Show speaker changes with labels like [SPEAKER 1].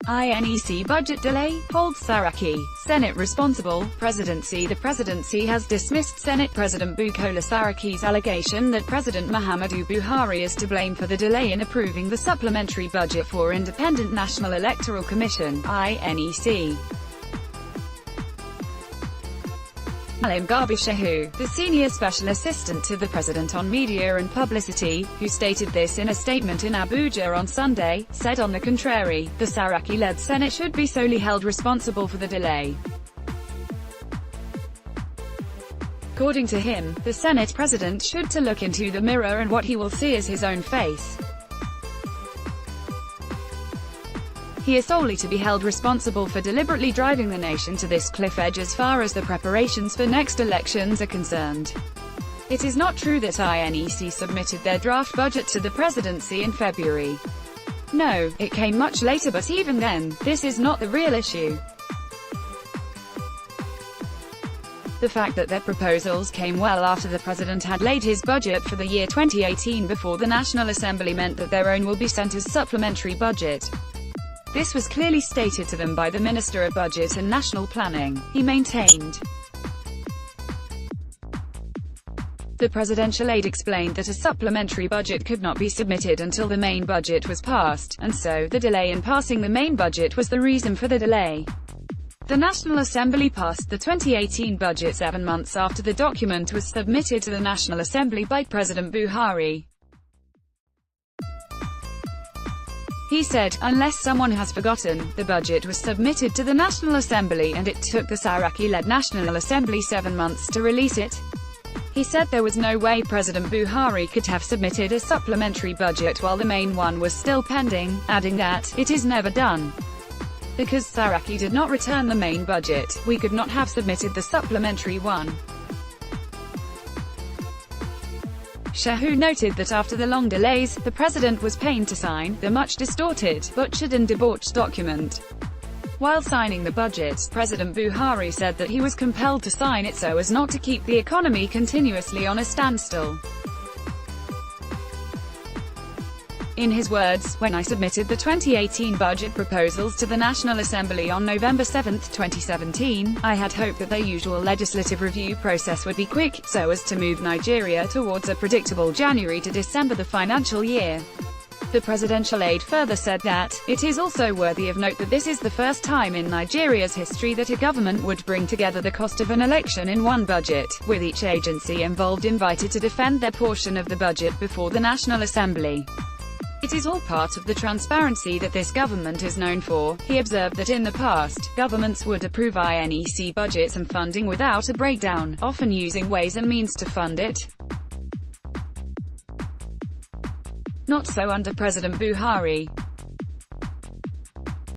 [SPEAKER 1] INEC budget delay, holds Saraki, Senate responsible. Presidency. The presidency has dismissed Senate President Bukola Saraki's allegation that President Muhammadu Buhari is to blame for the delay in approving the supplementary budget for Independent National Electoral Commission, INEC. Alim Shehu, the senior special assistant to the president on media and publicity, who stated this in a statement in Abuja on Sunday, said on the contrary, the Saraki-led Senate should be solely held responsible for the delay. According to him, the Senate president should to look into the mirror and what he will see is his own face. He is solely to be held responsible for deliberately driving the nation to this cliff edge as far as the preparations for next elections are concerned. It is not true that INEC submitted their draft budget to the presidency in February. No, it came much later, but even then, this is not the real issue. The fact that their proposals came well after the president had laid his budget for the year 2018 before the National Assembly meant that their own will be sent as supplementary budget. This was clearly stated to them by the Minister of Budget and National Planning, he maintained. The presidential aide explained that a supplementary budget could not be submitted until the main budget was passed, and so, the delay in passing the main budget was the reason for the delay. The National Assembly passed the 2018 budget 7 months after the document was submitted to the National Assembly by President Buhari. He said, unless someone has forgotten, the budget was submitted to the National Assembly and it took the Saraki-led National Assembly 7 months to release it. He said there was no way President Buhari could have submitted a supplementary budget while the main one was still pending, adding that, it is never done. Because Saraki did not return the main budget, we could not have submitted the supplementary one. Shehu noted that after the long delays, the president was pained to sign the much distorted, butchered and debauched document. While signing the budget, President Buhari said that he was compelled to sign it so as not to keep the economy continuously on a standstill. In his words, when I submitted the 2018 budget proposals to the National Assembly on November 7, 2017, I had hoped that their usual legislative review process would be quick, so as to move Nigeria towards a predictable January to December the financial year. The presidential aide further said that, it is also worthy of note that this is the first time in Nigeria's history that a government would bring together the cost of an election in one budget, with each agency involved invited to defend their portion of the budget before the National Assembly. It is all part of the transparency that this government is known for. He observed that in the past, governments would approve INEC budgets and funding without a breakdown, often using ways and means to fund it. Not so under President Buhari.